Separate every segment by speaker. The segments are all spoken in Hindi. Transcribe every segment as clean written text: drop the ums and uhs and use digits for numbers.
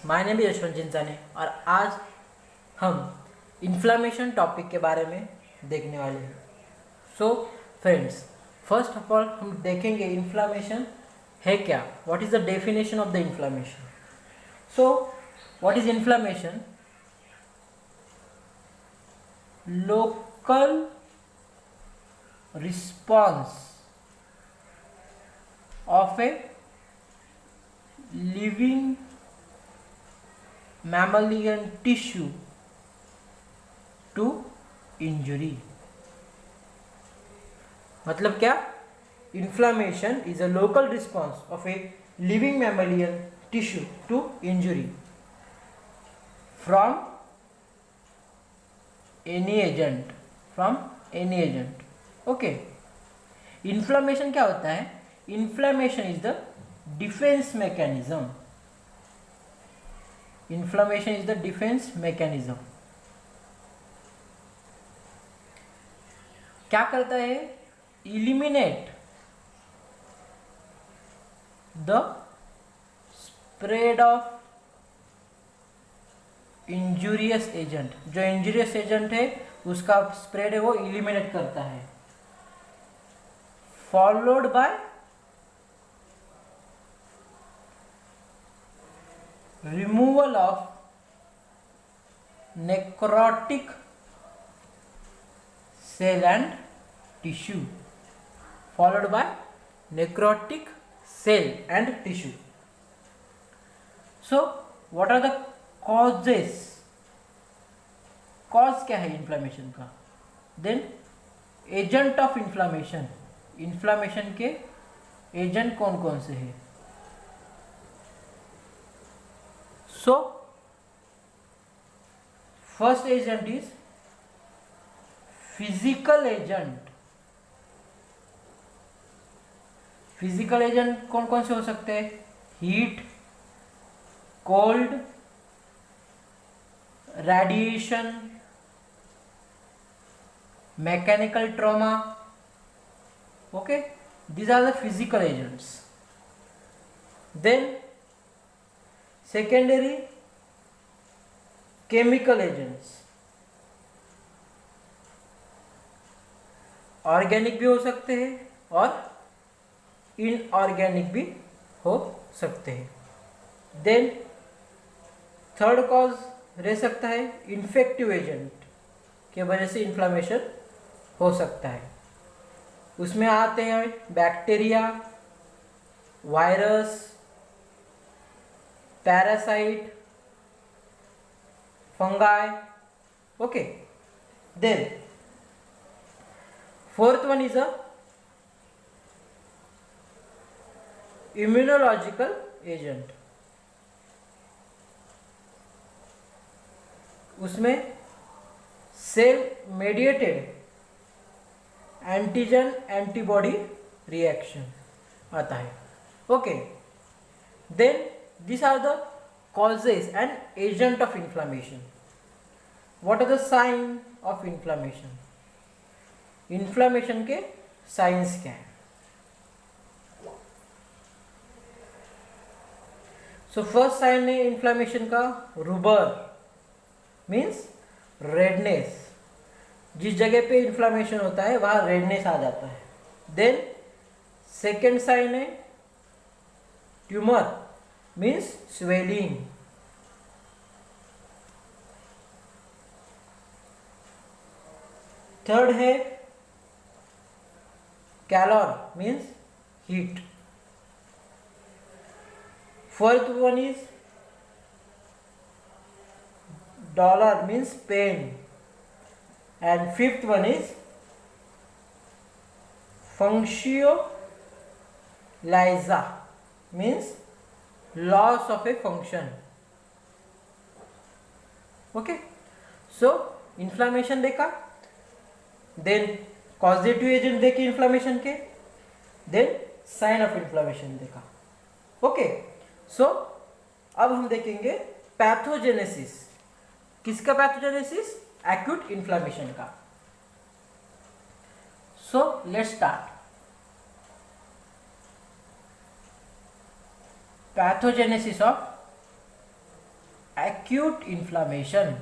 Speaker 1: माय नेम इज यशवंत चिंचाने और आज हम इन्फ्लामेशन टॉपिक के बारे में देखने वाले हैं। So friends, first of all हम देखेंगे इन्फ्लामेशन है क्या, what is the definition of the inflammation. So what is inflammation? Local response of a living mammalian tissue to injury। मतलब क्या? Inflammation is a local response of a living mammalian tissue to injury from any agent, okay। Inflammation क्या होता है? Inflammation is the defense mechanism। Inflammation is the defense mechanism। क्या करता है? Eliminate the spread of injurious agent। जो injurious agent है उसका spread है वो eliminate करता है, followed by removal of necrotic cell and tissue, followed by necrotic cell and tissue। So what are the causes? cause क्या है इन्फ्लामेशन का? then agent of inflammation, inflammation के एजेंट कौन कौन से हैं? So first agent is physical agent। Physical agent कौन कौन से हो सकते हैं? Heat, cold, radiation, mechanical trauma, okay, these are the physical agents। then secondary chemical agents, organic भी हो सकते हैं और इनऑर्गेनिक भी हो सकते हैं। देन थर्ड कॉज रह सकता है इन्फेक्टिव एजेंट के वजह से इन्फ्लामेशन हो सकता है। उसमें आते हैं bacteria, virus, parasite, fungi, okay. Then fourth one is a immunological agent. उसमें cell mediated antigen antibody reaction आता है, okay. Then these are the causes and agent of inflammation। what are the sign of inflammation? inflammation के signs क्या है? so first sign है inflammation का रूबर, means redness। जिस जगह पे inflammation होता है वहाँ redness आ जाता है। then second sign है tumor, means swelling। थर्ड है calor, means heat। Fourth one is dolor, means pain। And fifth one is functio laesa, means loss of a function, okay। so inflammation देखा, then causative agent देखे inflammation के, then sign of inflammation देखा, okay। so अब हम देखेंगे पैथोजेनेसिस। किसका पैथोजेनेसिस? एक्यूट इन्फ्लामेशन का। so let's start। pathogenesis of acute inflammation.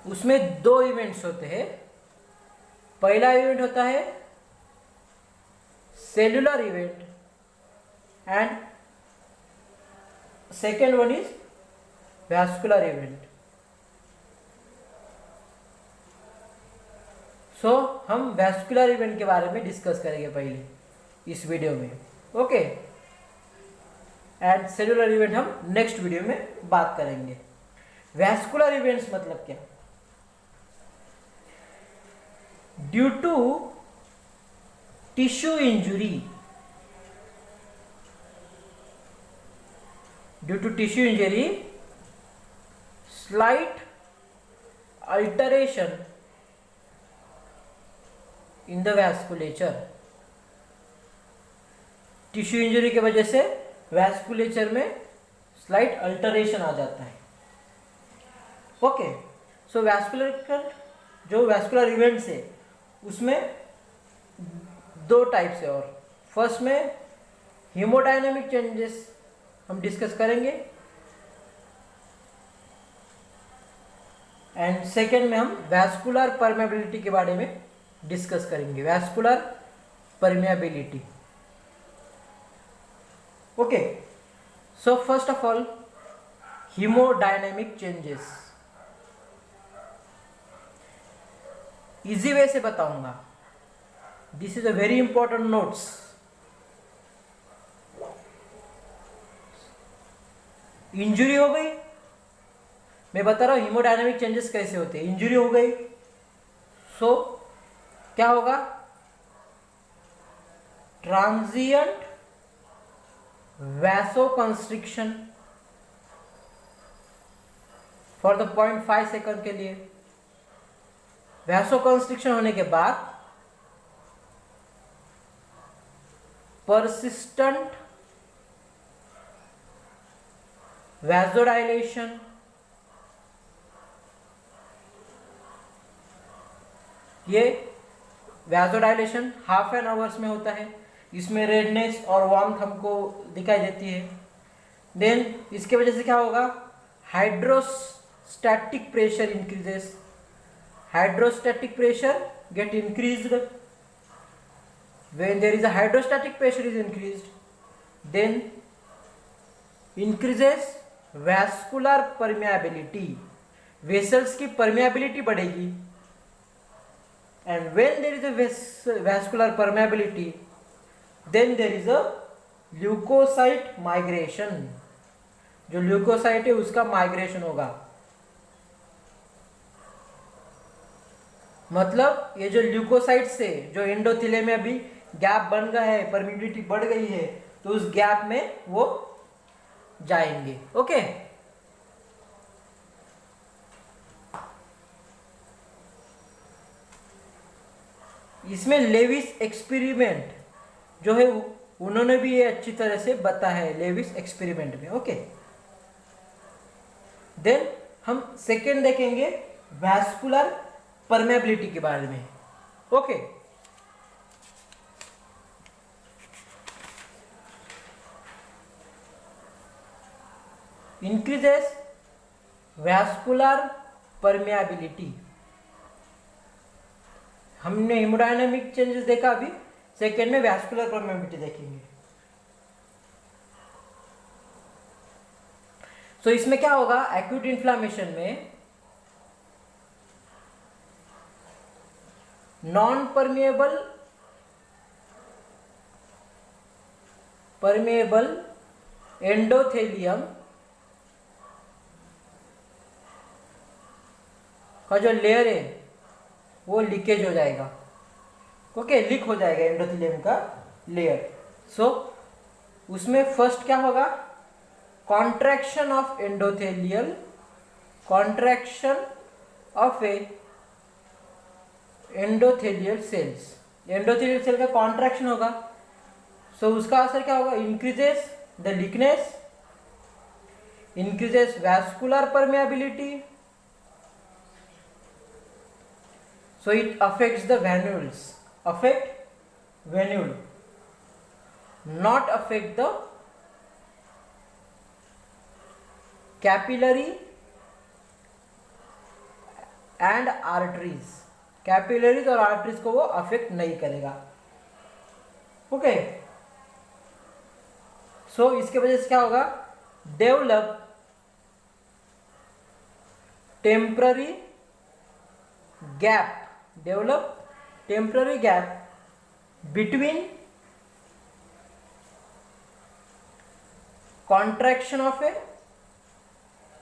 Speaker 1: उसमें दो इवेंट्स होते हैं। पहला इवेंट होता है cellular event and second one is vascular event. So हम वैस्कुलर इवेंट के बारे में डिस्कस करेंगे पहले इस वीडियो में, ओके। एंड सेल्युलर इवेंट हम नेक्स्ट वीडियो में बात करेंगे। वैस्कुलर इवेंट्स मतलब क्या? Due to tissue injury, slight alteration in the vasculature। Tissue injury की वजह से वैस्कुलेचर में स्लाइट अल्टरेशन आ जाता है, ओके। सो वैस्कुलर इवेंट्स है उसमें दो टाइप से, और फर्स्ट में हीमोडायनेमिक चेंजेस हम डिस्कस करेंगे एंड सेकेंड में हम वैस्कुलर परमेबिलिटी के बारे में डिस्कस करेंगे। Vascular permeability, okay. So first of all haemodynamic changes, easy way से बताऊंगा। This is a very important notes. Injury हो गई, मैं बता रहा हूं हीमोडायनेमिक चेंजेस कैसे होते हैं। इंजुरी हो गई, सो क्या होगा? ट्रांजिएंट वैसोकंस्ट्रिक्शन फॉर द 0.5 सेकंड के लिए। वैसोकंस्ट्रिक्शन होने के बाद परसिस्टेंट वैसोडाइलेशन, ये वैसोडाइलेशन हाफ एन आवर्स में होता है। इसमें रेडनेस और वार्मथ हमको दिखाई देती है। देन इसके वजह से क्या होगा? Hydrostatic pressure increases. Hydrostatic pressure get increased। When there is a hydrostatic pressure is increased, then increases vascular permeability। Vessels की permeability बढ़ेगी, and when there is a vascular permeability, then there is a leukocyte migration। जो ल्यूकोसाइट है उसका माइग्रेशन होगा। मतलब ये जो ल्यूकोसाइट से जो एंडोथेलियम में अभी गैप बन गया है, परमिबिलिटी बढ़ गई है, तो उस गैप में वो जाएंगे, ओके। इसमें लेविस एक्सपेरिमेंट जो है उन्होंने भी ये अच्छी तरह से बताया है लेविस एक्सपेरिमेंट में, ओके। देन हम सेकेंड देखेंगे वैस्कुलर परमेबिलिटी के बारे में, ओके। Increases vascular permeability. हमने हेमोडायनामिक चेंजेस देखा, अभी सेकेंड में वैस्कुलर परमेबिलिटी देखेंगे। सो इसमें क्या होगा? एक्यूट इन्फ्लामेशन में नॉन परमेएबल एंडोथेलियम का जो लेयर है वो लीकेज हो जाएगा, ओके। लीक हो जाएगा एंडोथेलियम का लेयर। सो उसमें फर्स्ट क्या होगा? Contraction of endothelial, contraction of a endothelial cells. Endothelial cell का कॉन्ट्रैक्शन होगा, सो उसका असर क्या होगा? Increases the leakiness, increases vascular permeability, so it affects the venules, affect venule, not affect the capillary and arteries, capillaries और आर्टरीज को वो अफेक्ट नहीं करेगा। ओके, सो इसके वजह से क्या होगा, develop temporary gap, develop temporary gap between contraction of A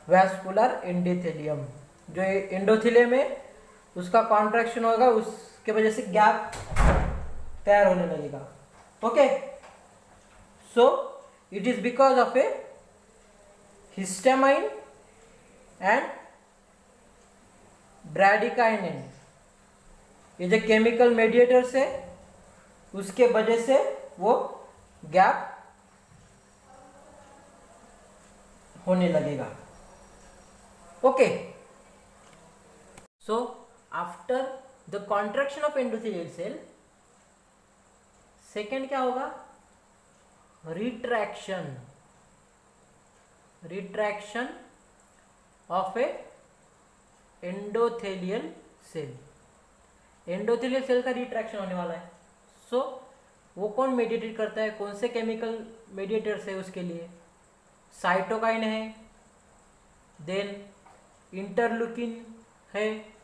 Speaker 1: vascular endothelium, जो एंडोथेलियम है उसका कॉन्ट्रैक्शन होगा, उसके वजह से गैप तैयार होने लगेगा। Okay, so it is because of a histamine and bradykinin, ये जो केमिकल मेडिएटर्स है उसके वजह से वो गैप होने लगेगा। Okay, so after the contraction of endothelial cell, second क्या होगा, retraction, retraction of a endothelial cell, endothelial cell का रिट्रैक्शन होने वाला है। सो वो कौन मेडिएट करता है, कौन से केमिकल मेडिएटर्स है उसके लिए, साइटोकाइन है, देन इंटरल्यूकिन है,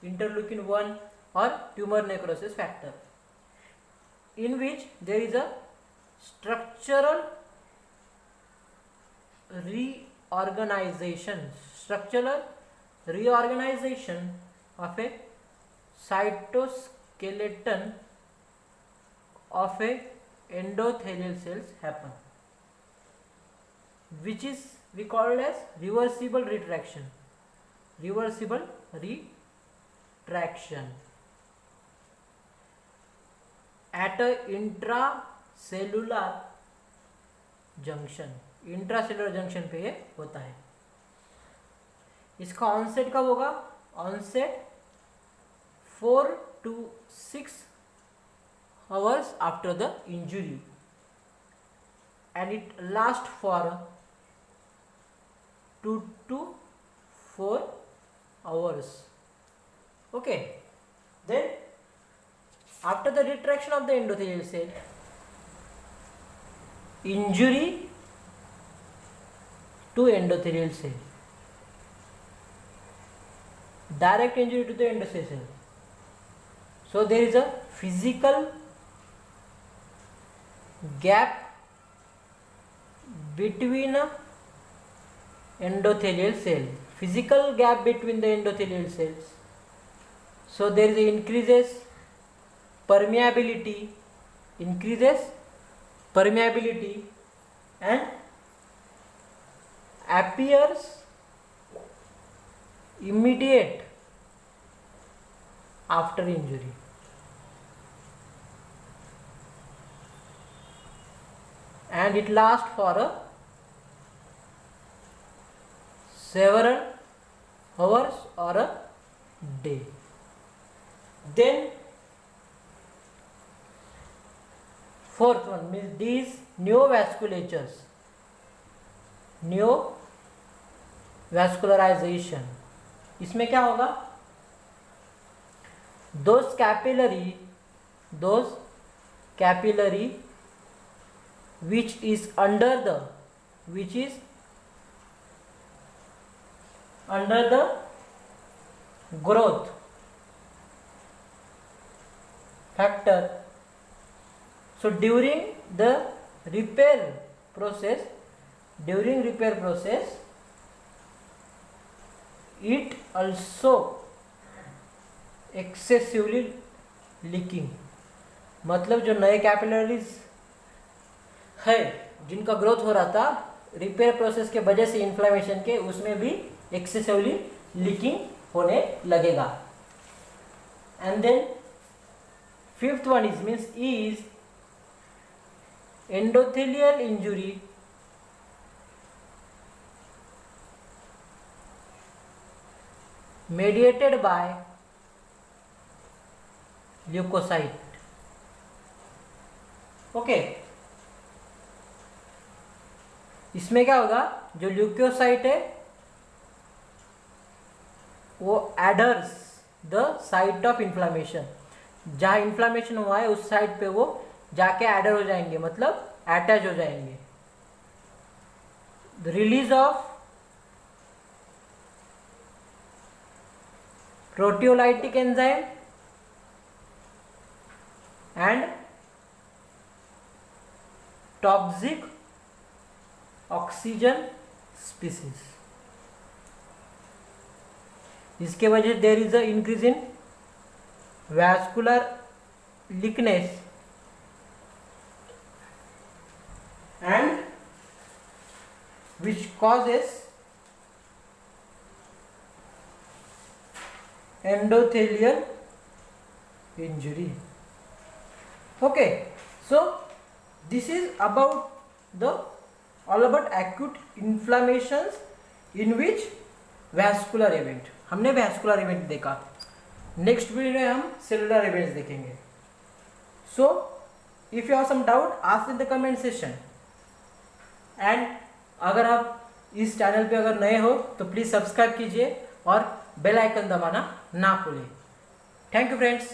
Speaker 1: इंटरल्यूकिन 1 और tumour necrosis factor, in which there is a structural reorganization, structural reorganization of a cytoskeleton of a endothelial cells happen, which is we called as reversible retraction, reversible retraction at a intracellular junction, intracellular junction पे ये होता है। इसका ऑनसेट कब होगा, onset 4 to 6 hours after the injury and it lasts for 2 to 4 hours. Okay, then after the retraction of the endothelial cell, injury to endothelial cell, direct injury to the endothelial cell. So there is a physical gap between a endothelial cell, physical gap between the endothelial cells. So there is a increases permeability, increases permeability and appears immediate after injury. And it lasts for several hours or a day. Then fourth one means these neovasculatures, neovascularization, इसमें क्या होगा, those capillary which is under the growth factor. So during repair process it also excessively leaking, मतलब जो नए कैपिलरीज है जिनका ग्रोथ हो रहा था रिपेयर प्रोसेस के वजह से इन्फ्लेमेशन के, उसमें भी एक्सेसिवली लीकिंग होने लगेगा। And then fifth one is endothelial injury mediated by leukocyte. Okay, इसमें क्या होगा, जो ल्यूकोसाइट है वो adheres the site of inflammation, जहाँ इन्फ्लामेशन हुआ है उस साइट पे वो जाके एडर हो जाएंगे, मतलब अटैच हो जाएंगे। The release of proteolytic enzyme and toxic oxygen species, इसके वजह से there is a increase in vascular leakiness and which causes endothelial injury. Okay, so this is about the all about acute inflammations in which vascular event. हमने vascular event देखा, नेक्स्ट वीडियो में हम सेलुलर इवेंट्स देखेंगे। So if you have some doubt ask in the comment section, and अगर आप इस चैनल पे अगर नए हो तो प्लीज़ सब्सक्राइब कीजिए और बेल आइकन दबाना ना भूलें। Thank you friends.